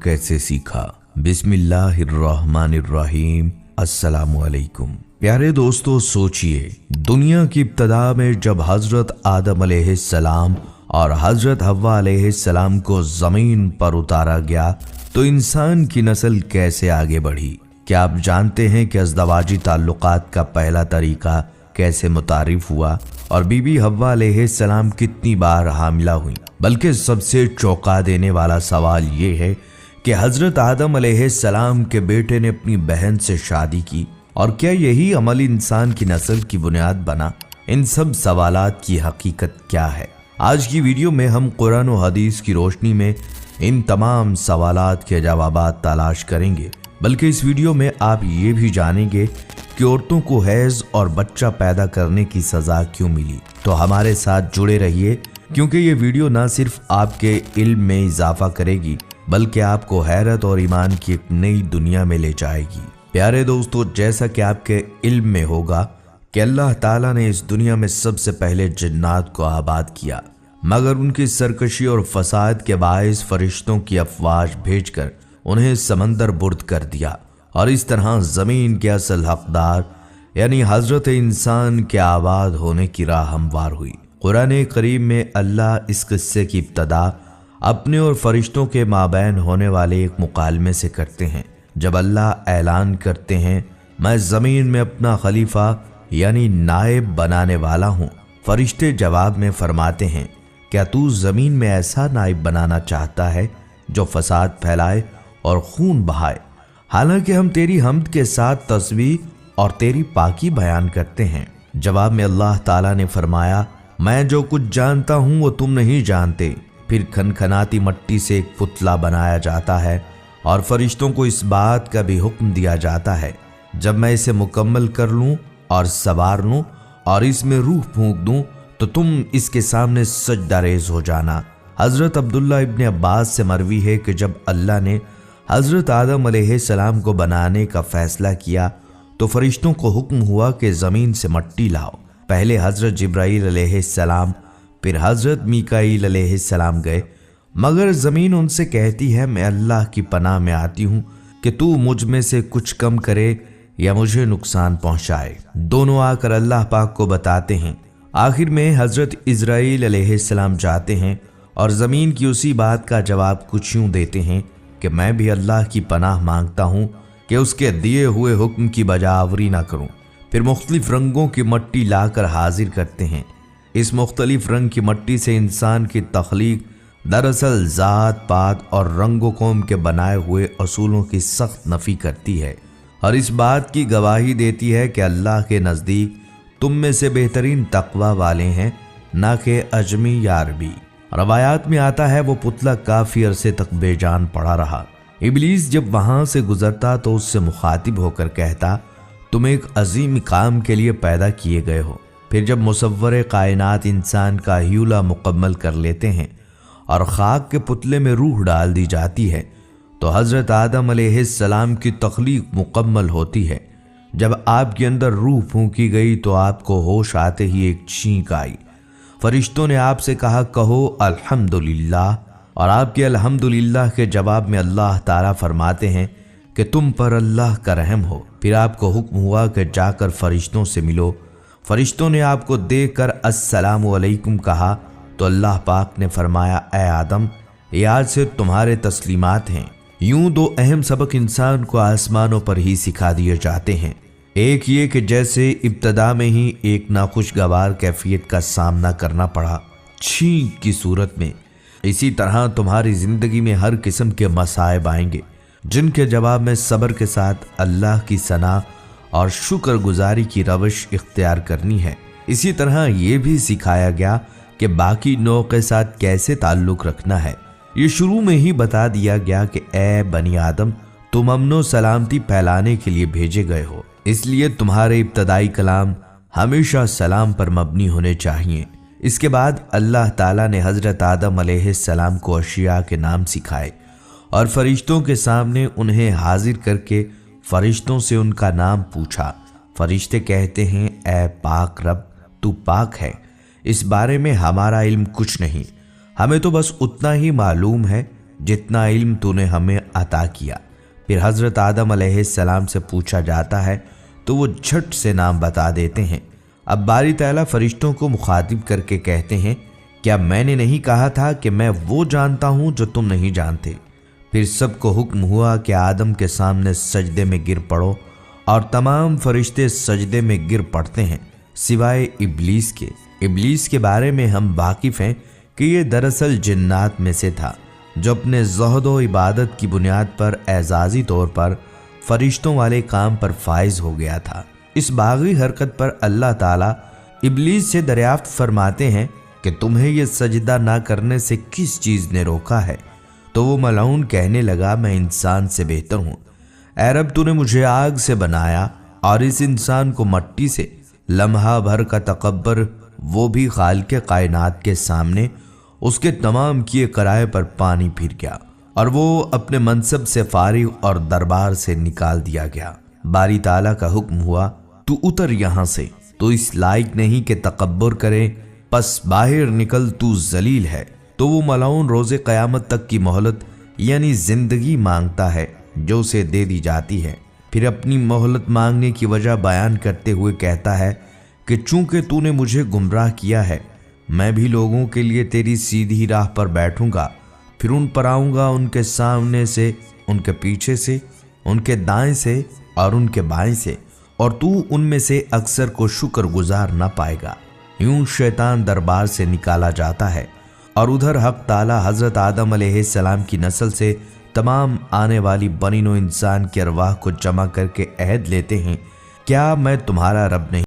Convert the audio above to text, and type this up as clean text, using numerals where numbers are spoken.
कैसे सीखा। बिस्मिल्लाहिर्रहमानिर्रहीम। अस्सलामुअलैकुम। प्यारे दोस्तों, सोचिए दुनिया की इब्तदा में जब हजरत आदम अलैहिस्सलाम और हजरत हव्वा अलैहिस्सलाम को जमीन पर उतारा गया तो इंसान की नस्ल कैसे आगे बढ़ी। क्या आप जानते हैं कि अज़दवाजी ताल्लुकात का पहला तरीका कैसे मुतारिफ हुआ और बीबी हव्वा अलैहिस्सलाम कितनी बार हामिला हुई। बल्कि सबसे चौंका देने वाला सवाल ये है कि हजरत आदम अलैहिस्सलाम के बेटे ने अपनी बहन से शादी की और क्या यही अमल इंसान की नस्ल की बुनियाद बना। इन सब सवालात की हकीकत क्या है, आज की वीडियो में हम कुरान और हदीस की रोशनी में इन तमाम सवालात के जवाबात तलाश करेंगे। बल्कि इस वीडियो में आप ये भी जानेंगे कि औरतों को हैज और बच्चा पैदा करने की सजा क्यों मिली। तो हमारे साथ जुड़े रहिए, क्योंकि ये वीडियो ना सिर्फ आपके इल्म में इजाफा करेगी बल्कि आपको हैरत और ईमान की एक नई दुनिया में ले जाएगी। प्यारे दोस्तों, जैसा कि आपके इल्म में होगा कि अल्लाह ताला ने इस दुनिया में सबसे पहले जिन्नात को आबाद किया, मगर उनकी सरकशी और फसाद के बायस फरिश्तों की अफवाज भेजकर उन्हें समंदर बुर्द कर दिया और इस तरह जमीन के असल हकदार यानी हजरत इंसान के आबाद होने की राह हमवार हुई। कुरान करीम में अल्लाह इस किस्से की इब्तदा अपने और फरिश्तों के माबैन होने वाले एक मुकालमे से करते हैं। जब अल्लाह ऐलान करते हैं, मैं ज़मीन में अपना खलीफा यानी नायब बनाने वाला हूँ, फरिश्ते जवाब में फरमाते हैं, क्या तू ज़मीन में ऐसा नायब बनाना चाहता है जो फसाद फैलाए और खून बहाए। हालांकि हम तेरी हम्द के साथ तस्बीह और तेरी पाकी बयान करते हैं। जवाब में अल्लाह ताला ने फरमाया, मैं जो कुछ जानता हूँ वो तुम नहीं जानते। फिर खनखनाती मट्टी से एक पुतला बनाया जाता है और फरिश्तों को इस बात का भी हुक्म दिया जाता है, जब मैं इसे मुकम्मल कर लूँ और सवार लूँ और इसमें रूह फूंक दूँ तो तुम इसके सामने सजदा रेज हो जाना। हजरत अब्दुल्ला इब्न अब्बास से मरवी है कि जब अल्लाह ने हजरत आदम अलैहिस्सलाम को बनाने का फैसला किया तो फरिश्तों को हुक्म हुआ कि ज़मीन से मट्टी लाओ। पहले हजरत जिब्राईल अलैहिस्सलाम फिर हजरत मीकाईल अलैहिस्सलाम गए, मगर ज़मीन उनसे कहती है, मैं अल्लाह की पनाह में आती हूँ कि तू मुझ में से कुछ कम करे या मुझे नुकसान पहुँचाए। दोनों आकर अल्लाह पाक को बताते हैं। आखिर में हजरत इज़राइल अलैहिस्सलाम जाते हैं और ज़मीन की उसी बात का जवाब कुछ यूँ देते हैं कि मैं भी अल्लाह की पनाह मांगता हूँ कि उसके दिए हुए हुक्म की बजावरी ना करूँ। फिर मुख्तलिफ रंगों की मट्टी लाकर हाजिर करते हैं। इस मुख्तलिफ रंग की मट्टी से इंसान की तख्लीक दरअसल ज़ात पात और रंगो कौम के बनाए हुए असूलों की सख्त नफ़ी करती है और इस बात की गवाही देती है कि अल्लाह के नज़दीक तुम में से बेहतरीन तकवा वाले हैं, ना कि अजमी या अरबी। रवायात में आता है वो पुतला काफ़ी अरसे तक बेजान पड़ा रहा। इब्लीस जब वहाँ से गुजरता तो उससे मुखातिब होकर कहता, तुम एक अजीम काम के लिए पैदा किए गए हो। फिर जब मुसव्वरे कायनात इंसान का ह्यूला मुकम्मल कर लेते हैं और खाक के पुतले में रूह डाल दी जाती है तो हज़रत आदम अलैहिस्सलाम की तख्लीक मुकम्मल होती है। जब आपके अंदर रूह फूंकी गई तो आपको होश आते ही एक छींक आई। फरिश्तों ने आपसे कहा, कहो अल्हम्दुलिल्लाह, और आपके अल्हम्दुलिल्लाह के जवाब में अल्लाह ताला फरमाते हैं कि तुम पर अल्लाह का रहम हो। फिर आपको हुक्म हुआ कि जाकर फरिश्तों से मिलो। फरिश्तों ने आपको देखकर अस्सलामु अलैकुम कहा तो अल्लाह पाक ने फरमाया, ए आदम, ये आज से तुम्हारे तस्लीमात हैं। यूं दो अहम सबक इंसान को आसमानों पर ही सिखा दिए जाते हैं। एक ये कि जैसे इब्तदा में ही एक नाखुशगवार कैफियत का सामना करना पड़ा छींक की सूरत में, इसी तरह तुम्हारी जिंदगी में हर किस्म के मसाइब आएंगे जिनके जवाब में सब्र के साथ अल्लाह की सना और शुक्रगुजारी की रवश इख्तियार करनी है। इसी तरह ये भी सिखाया गया कि बाकी नौ के साथ कैसे ताल्लुक़ रखना है। ये शुरू में ही बता दिया गया कि ए बनी आदम, तुम अमनो सलामती फैलाने के लिए भेजे गए हो, इसलिए तुम्हारे इब्तदाई कलाम हमेशा सलाम पर मबनी होने चाहिए। इसके बाद अल्लाह ताला ने हजरत आदम अलैहिस्सलाम को अशिया के नाम सिखाए और फरिश्तों के सामने उन्हें हाजिर करके फरिश्तों से उनका नाम पूछा। फरिश्ते कहते हैं, ए पाक रब, तू पाक है, इस बारे में हमारा इल्म कुछ नहीं, हमें तो बस उतना ही मालूम है जितना इल्म तूने हमें अता किया। फिर हज़रत आदम अलैहिस्सलाम से पूछा जाता है तो वो झट से नाम बता देते हैं। अब बारी ताला फरिश्तों को मुखातिब करके कहते हैं, क्या मैंने नहीं कहा था कि मैं वो जानता हूँ जो तुम नहीं जानते। फिर सबको हुक्म हुआ कि आदम के सामने सजदे में गिर पड़ो, और तमाम फरिश्ते सजदे में गिर पड़ते हैं सिवाय इब्लीस के। इब्लीस के बारे में हम वाकिफ़ हैं कि ये दरअसल जिन्नात में से था, जो अपने ज़ुहद व इबादत की बुनियाद पर एजाज़ी तौर पर फरिश्तों वाले काम पर फाइज हो गया था। इस बागी हरकत पर अल्लाह ताला इब्लीस से दरियाफ्त फरमाते हैं कि तुम्हें यह सजदा ना करने से किस चीज़ ने रोका है। तो वो मलऊन कहने लगा, मैं इंसान से बेहतर हूँ। ऐ रब, तूने मुझे आग से बनाया और इस इंसान को मट्टी से। लम्हा भर का तकब्बर वो भी खालिक़ कायनात के सामने उसके तमाम किए कराए पर पानी फिर गया और वो अपने मनसब से फारिग और दरबार से निकाल दिया गया। बारी ताला का हुक्म हुआ, तू उतर यहाँ से, तो इस लायक नहीं कि तकब्बर करे, पस बाहर निकल, तू जलील है। तो वो मलऊन रोज़े क़यामत तक की मोहलत यानी ज़िंदगी मांगता है जो उसे दे दी जाती है। फिर अपनी मोहलत मांगने की वजह बयान करते हुए कहता है कि चूंकि तूने मुझे गुमराह किया है, मैं भी लोगों के लिए तेरी सीधी राह पर बैठूंगा, फिर उन पर आऊँगा, उनके सामने से, उनके पीछे से, उनके दाएं से और उनके बाएं से, और तू उनमें से अक्सर को शुक्रगुजार न पाएगा। यूं शैतान दरबार से निकाला जाता है और उधर हक ताला हज़रत आदम अलैहिस्सलाम की नस्ल से तमाम आने वाली बनी नौ इंसान की अरवाह को जमा करके अहद लेते हैं, क्या मैं तुम्हारा रब नहीं